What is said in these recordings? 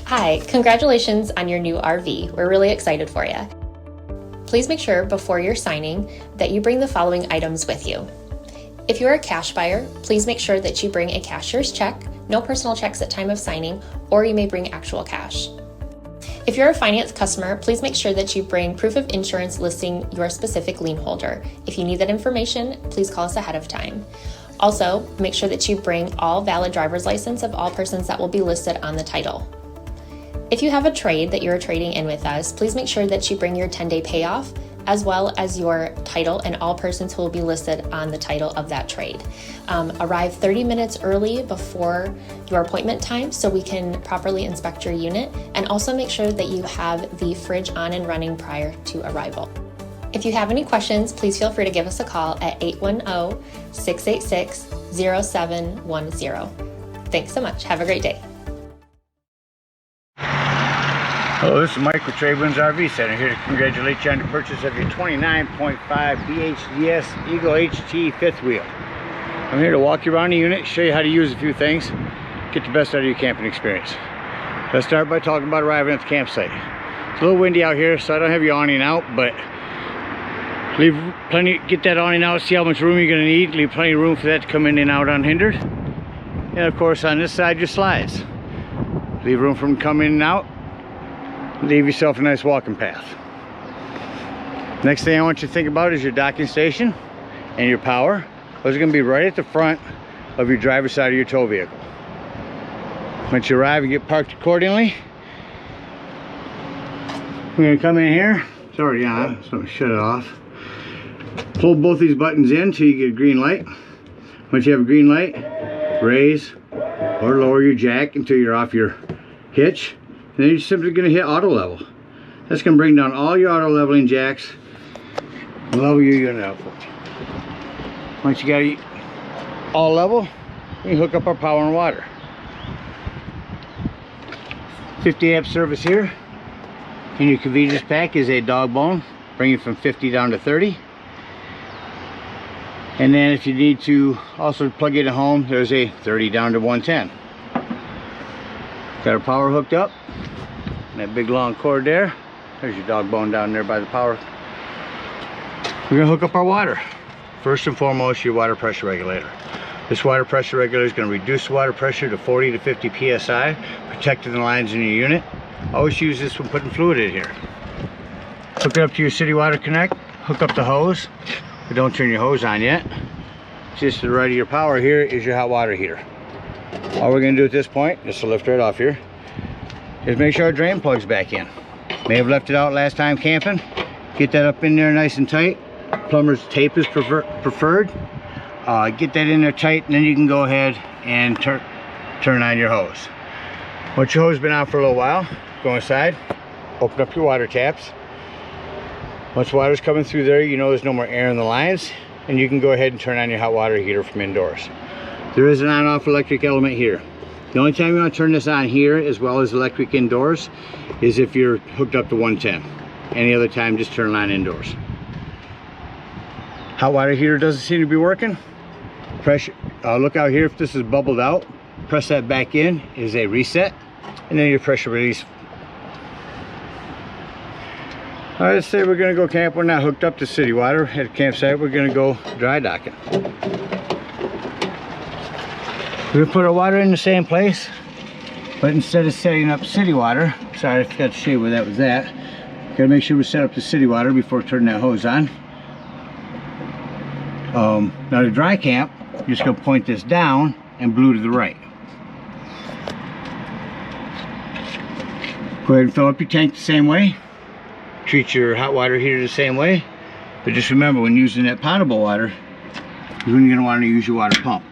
Hi, congratulations on your new RV. We're really excited for you. Please make sure before you're signing that you bring the following items with you. If you're a cash buyer, please make sure that you bring a cashier's check, no personal checks at time of signing, or you may bring actual cash. If you're a finance customer, please make sure that you bring proof of insurance listing your specific lien holder. If you need that information, please call us ahead of time. Also, make sure that you bring all valid driver's license of all persons that will be listed on the title. If you have a trade that you're trading in with us, please make sure that you bring your 10-day payoff as well as your title and all persons who will be listed on the title of that trade. Arrive 30 minutes early before your appointment time so we can properly inspect your unit, and also make sure that you have the fridge on and running prior to arrival. If you have any questions, please feel free to give us a call at 810-686-0710. Thanks so much. Have a great day. Hello, this is Mike with TradeWinds RV Center, here to congratulate you on the purchase of your 29.5 BHDS Eagle HT fifth wheel. I'm here to walk you around the unit, show you how to use a few things, get the best out of your camping experience. Let's start by talking about arriving at the campsite. It's a little windy out here, so I don't have your awning out, but leave plenty, get that awning out, see how much room you're going to need, leave plenty of room for that to come in and out unhindered. And of course on this side, your slides. Leave room for them to come in and out. Leave yourself a nice walking path. Next thing I want you to think about is your docking station and your power. Those are going to be right at the front of your driver's side of your tow vehicle. Once you arrive and get parked accordingly, we're going to come in here. It's already on, so I'm going to shut it off. Hold both these buttons in until you get a green light. Once you have a green light, raise or lower your jack until you're off your hitch. And then you're simply going to hit auto level. That's going to bring down all your auto leveling jacks and level your unit out. Once you got it all level, you hook up our power and water. 50 amp service here. In your convenience pack is a dog bone, bring it from 50 down to 30. And then if you need to also plug it at home, there's a 30 down to 110. Got our power hooked up. And that big long cord there. There's your dog bone down there by the power. We're going to hook up our water. First and foremost, your water pressure regulator. This water pressure regulator is going to reduce the water pressure to 40 to 50 psi, protecting the lines in your unit. Always use this when putting fluid in here. Hook it up to your city water connect. Hook up the hose, but don't turn your hose on yet. Just to the right of your power here is your hot water heater. All we're going to do at this point, just to lift right off here, is make sure our drain plug's back in. May have left it out last time camping. Get that up in there nice and tight. Plumber's tape is preferred. Get that in there tight, and then you can go ahead and turn on your hose. Once your hose has been on for a little while, go inside, open up your water taps. Once water's coming through there, you know there's no more air in the lines, and you can go ahead and turn on your hot water heater from indoors. There is an on-off electric element here. The only time you want to turn this on here, as well as electric indoors, is if you're hooked up to 110. Any other time, just turn it on indoors. Hot water heater doesn't seem to be working. Pressure, look out here if this is bubbled out. Press that back in, is a reset, and then your pressure release. All right, let's say we're going to go camp. We're not hooked up to city water at a campsite. We're going to go dry docking. We're going to put our water in the same place, but instead of setting up city water, sorry I forgot to show you where that was at. Got to make sure we set up the city water before turning that hose on. Now to dry camp, you're just going to point this down and blue to the right. Go ahead and fill up your tank the same way. Treat your hot water heater the same way. But just remember, when using that potable water, you're going to want to use your water pump.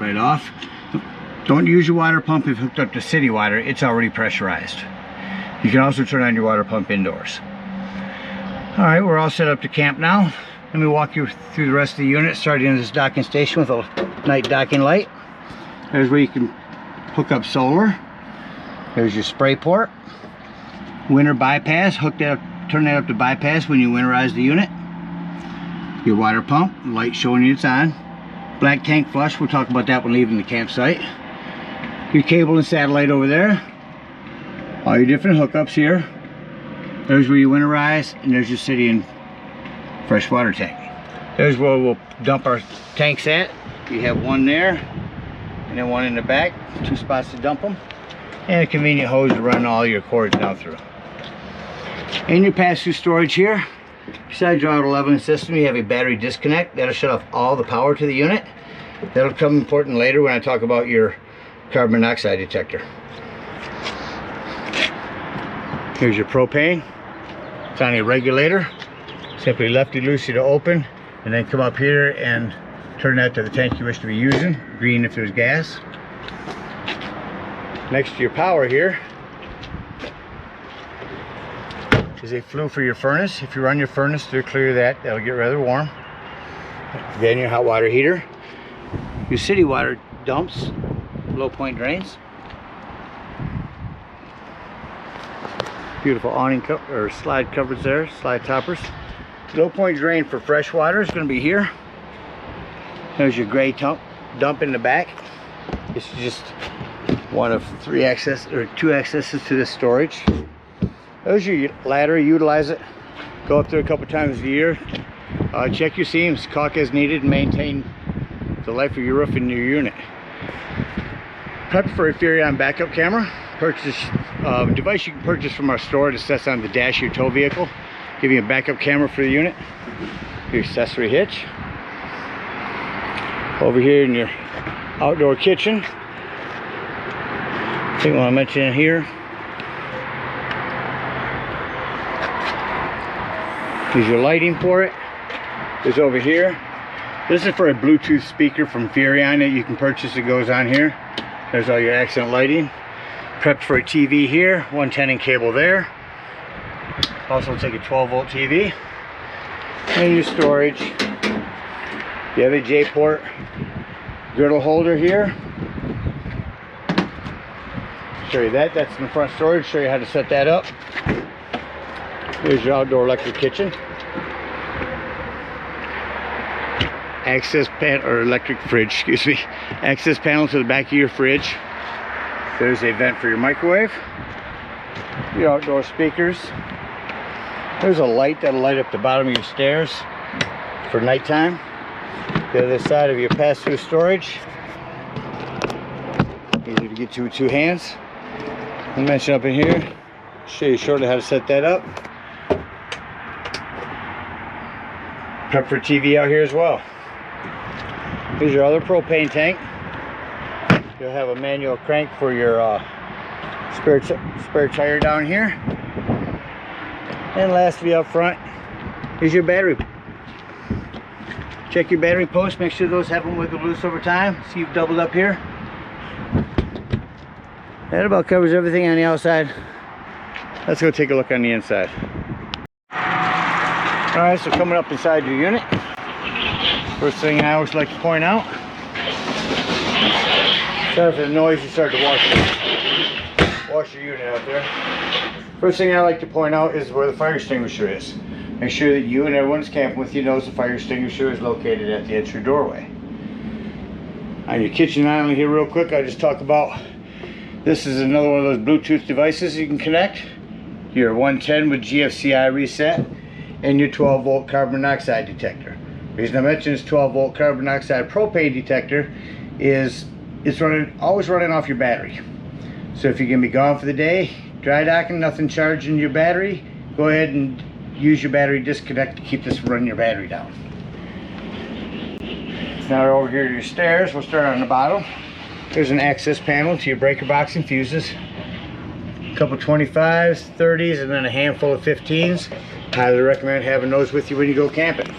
Right off. Don't use your water pump if hooked up to city water. It's already pressurized. You can also turn on your water pump indoors. Alright, we're all set up to camp now. Let me walk you through the rest of the unit, starting in this docking station with a night docking light. There's where you can hook up solar. There's your spray port. Winter bypass, hook that up, turn that up to bypass when you winterize the unit. Your water pump, light showing you it's on. Black tank flush, we'll talk about that when leaving the campsite. Your cable and satellite over there. All your different hookups here. There's where you winterize, and there's your city and freshwater tank. There's where we'll dump our tanks at. You have one there, and then one in the back. 2 spots to dump them. And a convenient hose to run all your cords down through. In your pass-through storage here, besides your auto leveling system, you have a battery disconnect. That'll shut off all the power to the unit. That'll come important later when I talk about your carbon monoxide detector. Here's your propane. It's on a regulator. Simply lefty-loosey to open, and then come up here and turn that to the tank you wish to be using. Green if there's gas. Next to your power here is a flue for your furnace. If you run your furnace through clear that, that'll get rather warm. Then your hot water heater. Your city water dumps, low point drains. Beautiful awning or slide covers there, slide toppers. Low point drain for fresh water is going to be here. There's your gray dump in the back. This is just one of 2 accesses to this storage. There's your ladder. Utilize it. Go up there a couple times a year. Check your seams, caulk as needed, and maintain the life of your roof and your unit. Prep for a Furrion backup camera. Purchase device you can purchase from our store that sets on the dash of your tow vehicle, giving you a backup camera for the unit. Your accessory hitch. Over here in your outdoor kitchen, I think I want to mention here is your lighting for it. Is over here. This is for a Bluetooth speaker from Furrion that you can purchase that goes on here. There's all your accent lighting. Prepped for a TV here, 110 cable there. Also take a 12-volt TV. And your storage. You have a J-port griddle holder here. Show you that. That's in the front storage. Show you how to set that up. Here's your outdoor electric kitchen. Access panel, or electric fridge, excuse me. Access panel to the back of your fridge. There's a vent for your microwave. Your outdoor speakers. There's a light that'll light up the bottom of your stairs for nighttime. The other side of your pass-through storage. Easy to get to with 2 hands. I'll mention up in here. Show you shortly how to set that up. Prep for TV out here as well. Here's your other propane tank. You'll have a manual crank for your spare tire down here. And lastly up front is your battery. Check your battery posts, make sure those haven't wiggled loose over time. See you've doubled up here. That about covers everything on the outside. Let's go take a look on the inside. Alright, so coming up inside your unit. First thing I always like to point out. Sorry for the noise, you start to wash your unit out there. First thing I like to point out is where the fire extinguisher is. Make sure that you and everyone that's camping with you knows the fire extinguisher is located at the entry doorway. On your kitchen island here real quick, I just talk about, this is another one of those Bluetooth devices you can connect. Your 110 with GFCI reset and your 12-volt carbon monoxide detector. The reason I mention this 12-volt carbon monoxide propane detector is it's always running off your battery. So if you're going to be gone for the day, dry docking, nothing charging your battery, go ahead and use your battery disconnect to keep this from running your battery down. Now over here to your stairs, we'll start on the bottom. There's an access panel to your breaker box and fuses. A couple 25s, 30s, and then a handful of 15s. Highly recommend having those with you when you go camping.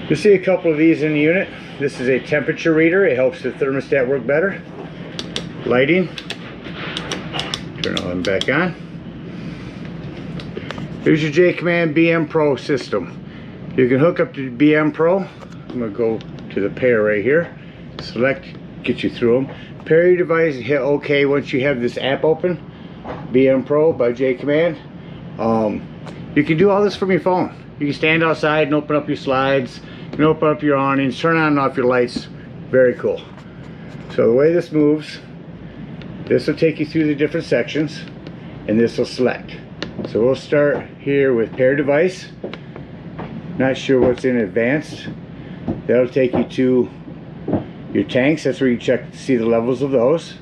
You'll see a couple of these in the unit. This is a temperature reader. It helps the thermostat work better. Lighting. Turn all them back on. Here's your J-Command BM Pro system. You can hook up to BM Pro. I'm going to go to the pair right here. Select, get you through them. Pair your device and hit OK once you have this app open. BM Pro by J-Command. You can do all this from your phone. You can stand outside and open up your slides. You can open up your awnings, turn on and off your lights. Very cool. So the way this moves This will take you through the different sections, and this will select. So we'll start here with pair device. Not sure what's in advanced. That'll take you to your tanks. That's where you check to see the levels of those.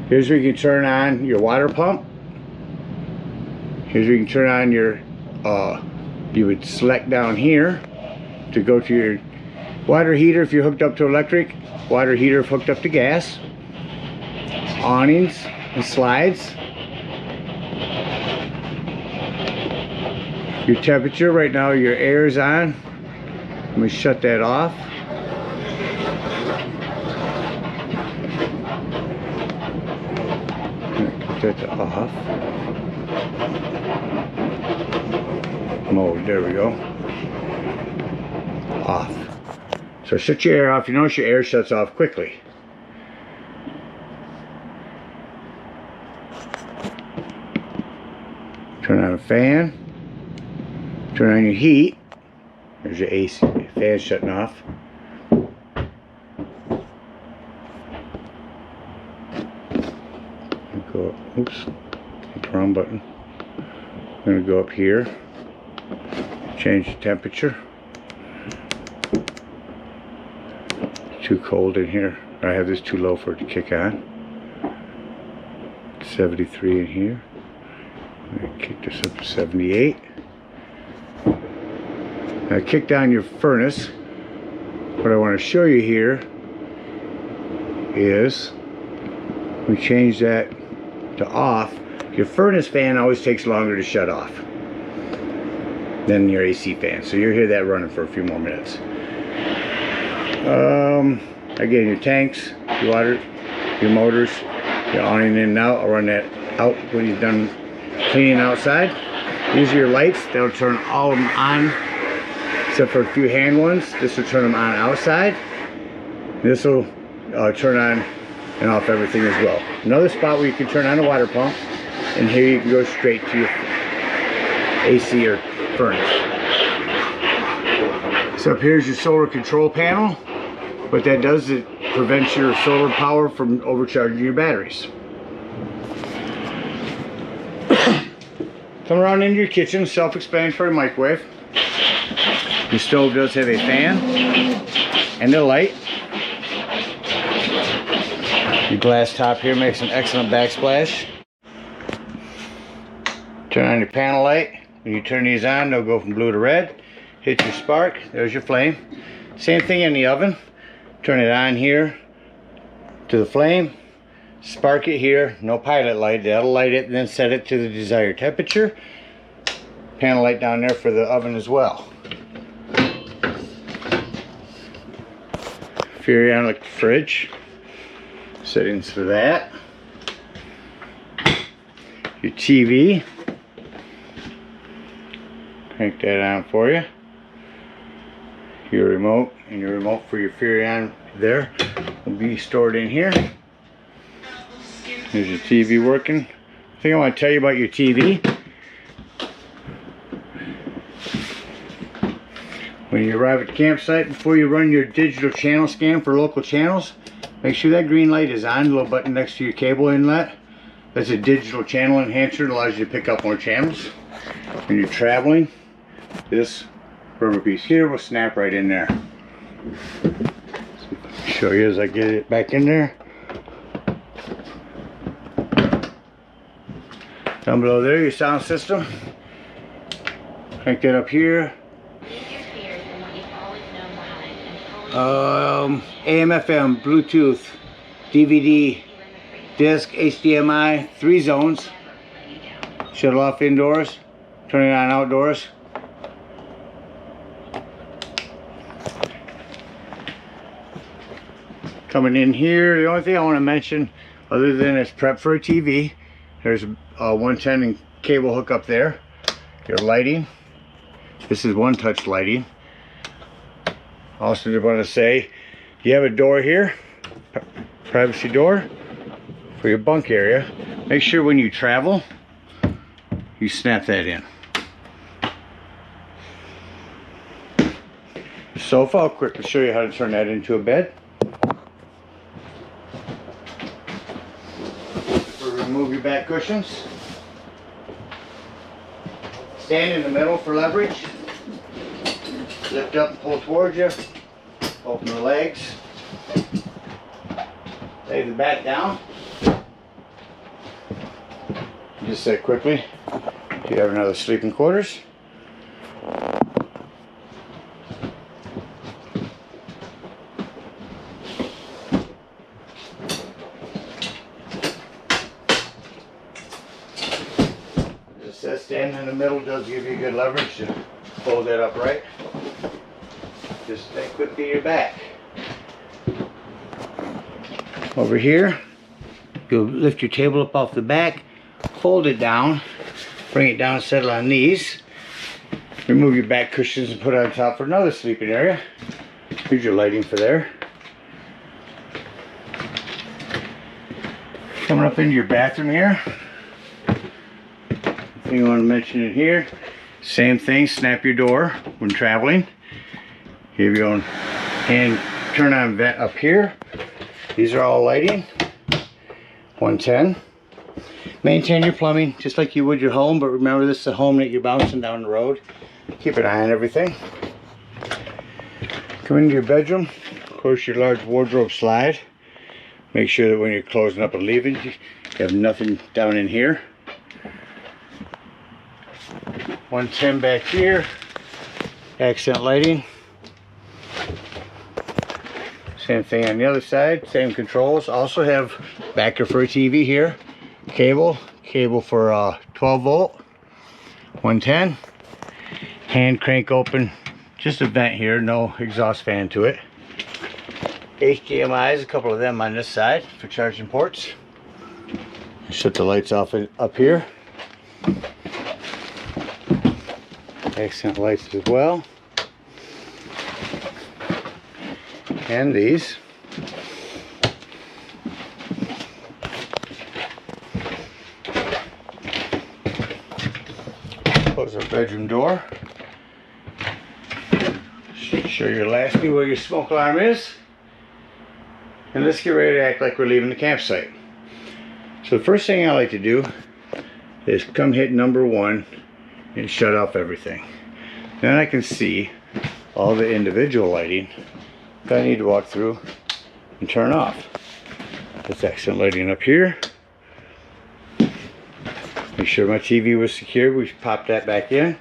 Here's where you can turn on your water pump. Here's where you can turn on your, you would select down here to go to your water heater if you're hooked up to electric, water heater if hooked up to gas, awnings and slides. Your temperature, right now your air is on. Let me shut that off. Put that to off. Mode, there we go. Off. So shut your air off. You notice your air shuts off quickly. Turn on a fan. Turn on your heat. There's your AC fan shutting off. Go up. Oops, hit the wrong button. I'm going to go up here. Change the temperature. Too cold in here. I have this too low for it to kick on. 73 in here. I'm going to kick this up to 78. Now kick down your furnace. What I want to show you here is we change that to off. Your furnace fan always takes longer to shut off than your AC fan, so you'll hear that running for a few more minutes. Again, your tanks, your water, your motors, your awning in and out. I'll run that out when you're done cleaning outside. These are your lights. They'll turn all of them on except for a few hand ones. This will turn them on outside. This will turn on and off everything as well. Another spot where you can turn on a water pump, and here you can go straight to your AC or furnace. So up here's your solar control panel. What that does is it prevents your solar power from overcharging your batteries. Come around into your kitchen, self-explanatory microwave. Your stove does have a fan and a light. Your glass top here makes an excellent backsplash. Turn on your panel light. When you turn these on, they'll go from blue to red. Hit your spark, there's your flame. Same thing in the oven. Turn it on here to the flame. Spark it here, no pilot light. That'll light it and then set it to the desired temperature. Panel light down there for the oven as well. Furrionic fridge. Settings for that. Your TV. Crank that on for you. Your remote and your remote for your Furrion there will be stored in here. There's your TV working. The thing I want to tell you about your TV. When you arrive at the campsite, before you run your digital channel scan for local channels, make sure that green light is on, the little button next to your cable inlet. That's a digital channel enhancer. It allows you to pick up more channels. When you're traveling, this rubber piece here will snap right in there. Show you as I get it back in there. Down below there, your sound system. Crank that up here. AM, FM, Bluetooth, DVD, disc, HDMI, 3 zones. Shut it off indoors, turn it on outdoors. Coming in here, the only thing I want to mention, other than it's prep for a TV, there's a 110 and cable hook up there. Your lighting. This is one-touch lighting. Also, just want to say, you have a door here, privacy door for your bunk area. Make sure when you travel, you snap that in. The sofa, I'll quickly show you how to turn that into a bed. your back cushions. Stand in the middle for leverage. Lift up and pull towards you. Open the legs. Lay the back down. Just say quickly, do you have another sleeping quarters? As it says, standing in the middle does give you good leverage to hold that upright. Just stay quick to your back. Over here, you'll lift your table up off the back, fold it down, bring it down, settle on these. Remove your back cushions and put it on top for another sleeping area. Here's your lighting for there. Coming up into your bathroom here. Thing you want to mention in here, same thing, snap your door when traveling. You have your own hand turn on vent up here. These are all lighting. 110. Maintain your plumbing just like you would your home, but remember this is a home that you're bouncing down the road. Keep an eye on everything. Come into your bedroom. Of course, your large wardrobe slide. Make sure that when you're closing up and leaving, you have nothing down in here. 110 back here. Accent lighting. Same thing on the other side. Same controls. Also have backer for a TV here. Cable for 12 volt. 110. Hand crank open. Just a vent here. No exhaust fan to it. HDMI's, a couple of them on this side for charging ports. Shut the lights off up here. Accent lights as well. And these. Close our bedroom door. Show your lasky where your smoke alarm is. And let's get ready to act like we're leaving the campsite. So the first thing I like to do is come hit number 1 and shut off everything. Then I can see all the individual lighting that I need to walk through and turn off. That's accent lighting up here. Make sure my TV was secured. We pop that back in.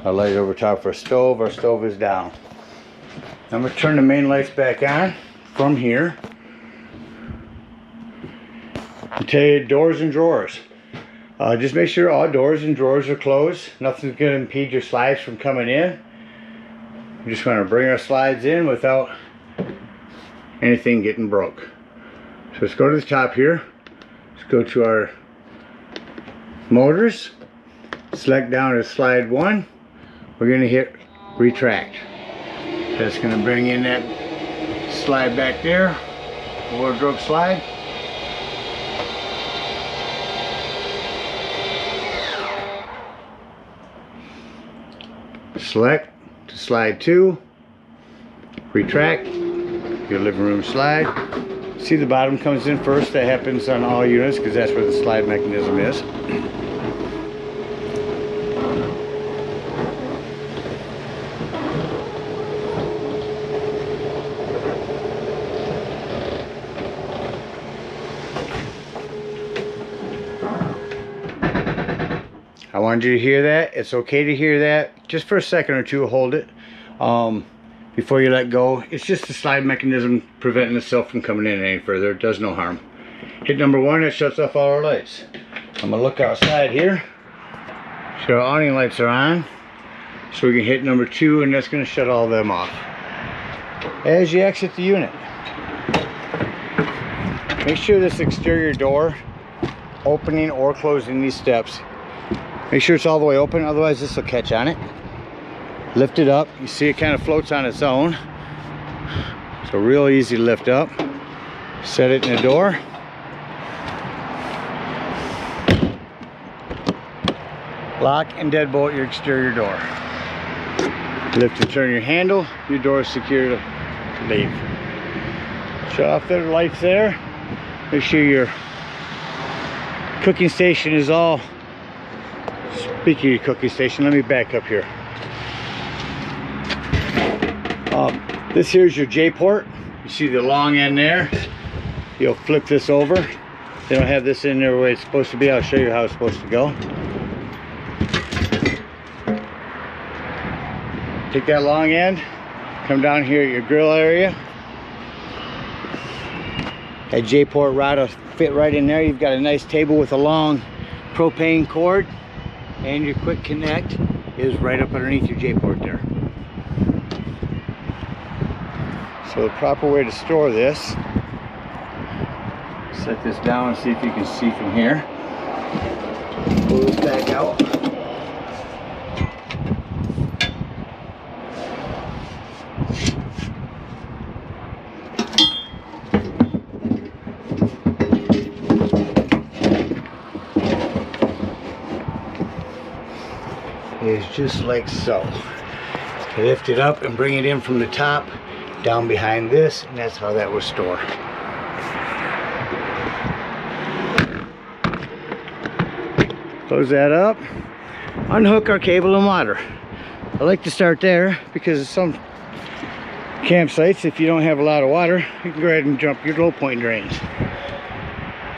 I light it over top of our stove. Our stove is down. I'm going to turn the main lights back on from here. And tell you, doors and drawers. Just make sure all doors and drawers are closed. Nothing's going to impede your slides from coming in. We just want to bring our slides in without anything getting broke. So let's go to the top here. Let's go to our motors. Select down to slide 1. We're going to hit retract. That's going to bring in that slide back there. Wardrobe slide. Select to slide 2, retract your living room slide. See, the bottom comes in first. That happens on all units because that's where the slide mechanism is. I wanted you to hear that. It's okay to hear that. Just for a second or two, hold it before you let go. It's just the slide mechanism preventing itself from coming in any further. It does no harm. Hit number 1, that shuts off all our lights. I'm gonna look outside here. So our awning lights are on. So we can hit number 2 and that's gonna shut all of them off. As you exit the unit, make sure this exterior door, opening or closing these steps, make sure it's all the way open, otherwise this will catch on it. Lift it up. You see it kind of floats on its own. So real easy to lift up. Set it in the door. Lock and deadbolt your exterior door. Lift and turn your handle. Your door is secure to leave. Shut off the lights there. Make sure your Cooking station is all. Speaking of cooking station, let me back up here. This here's your J port. You see the long end there. You'll flip this over. They don't have this in there where it's supposed to be. I'll show you how it's supposed to go. Take that long end, come down here at your grill area. That J port rod will fit right in there. You've got a nice table with a long propane cord, and your quick connect is right up underneath your J port there. So the proper way to store this, set this down and see if you can see from here. Pull this back out. Is just like so. Lift it up and bring it in from the top down behind this, and that's how that was stored. Close that up, unhook our cable and water. I like to start there because some campsites, if you don't have a lot of water, you can go ahead and jump your low point drains.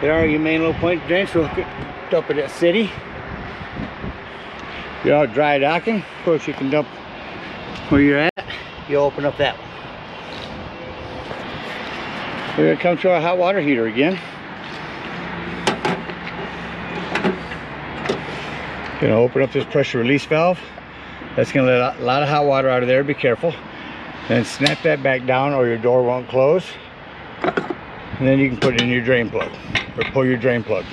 There are your main low point drains, so hook it up at that city. If you're out dry docking, of course you can dump where you're at. You open up that one. We're going to come to our hot water heater again. Going to open up this pressure release valve. That's going to let a lot of hot water out of there. Be careful. Then snap that back down or your door won't close. And then you can put it in your drain plug or pull your drain plug.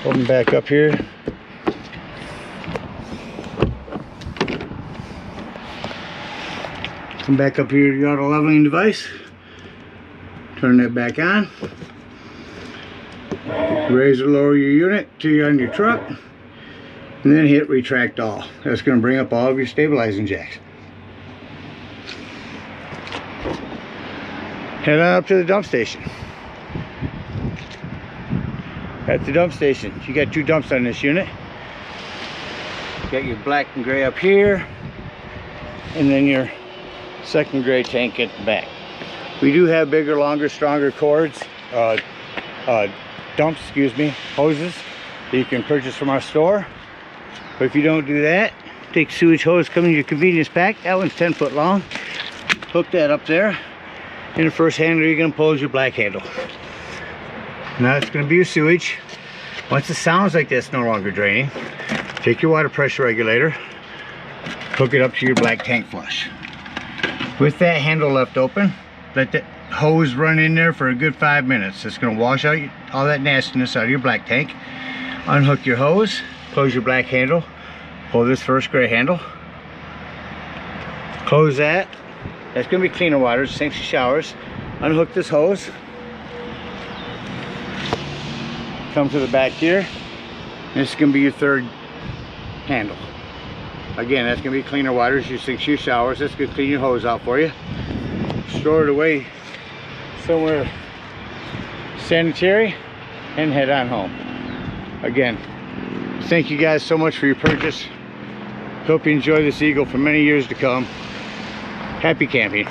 Open back up here. Come back up here to your auto leveling device. Turn that back on. Raise or lower your unit till you're on your truck. And then hit retract all. That's going to bring up all of your stabilizing jacks. Head on up to the dump station. At the dump station, you got two dumps on this unit. You got your black and gray up here, and then your second gray tank at the back. We do have bigger, longer, stronger cords, dumps, hoses that you can purchase from our store. But if you don't do that, take sewage hose, come in your convenience pack. That one's 10 foot long. Hook that up there. And the first handle you're going to pull is your black handle. Now it's going to be your sewage. Once it sounds like this, no longer draining, take your water pressure regulator, hook it up to your black tank flush. With that handle left open, let the hose run in there for a good 5 minutes. It's going to wash out all that nastiness out of your black tank. Unhook your hose, close your black handle, pull this first gray handle, close that. That's going to be cleaner water, sinks and showers. Unhook this hose. Come to the back here. This is going to be your third handle. Again, that's going to be cleaner water, your sinks, your showers. That's going to clean your hose out for you. Store it away somewhere sanitary and head on home. Again, thank you guys so much for your purchase. Hope you enjoy this Eagle for many years to come. Happy camping.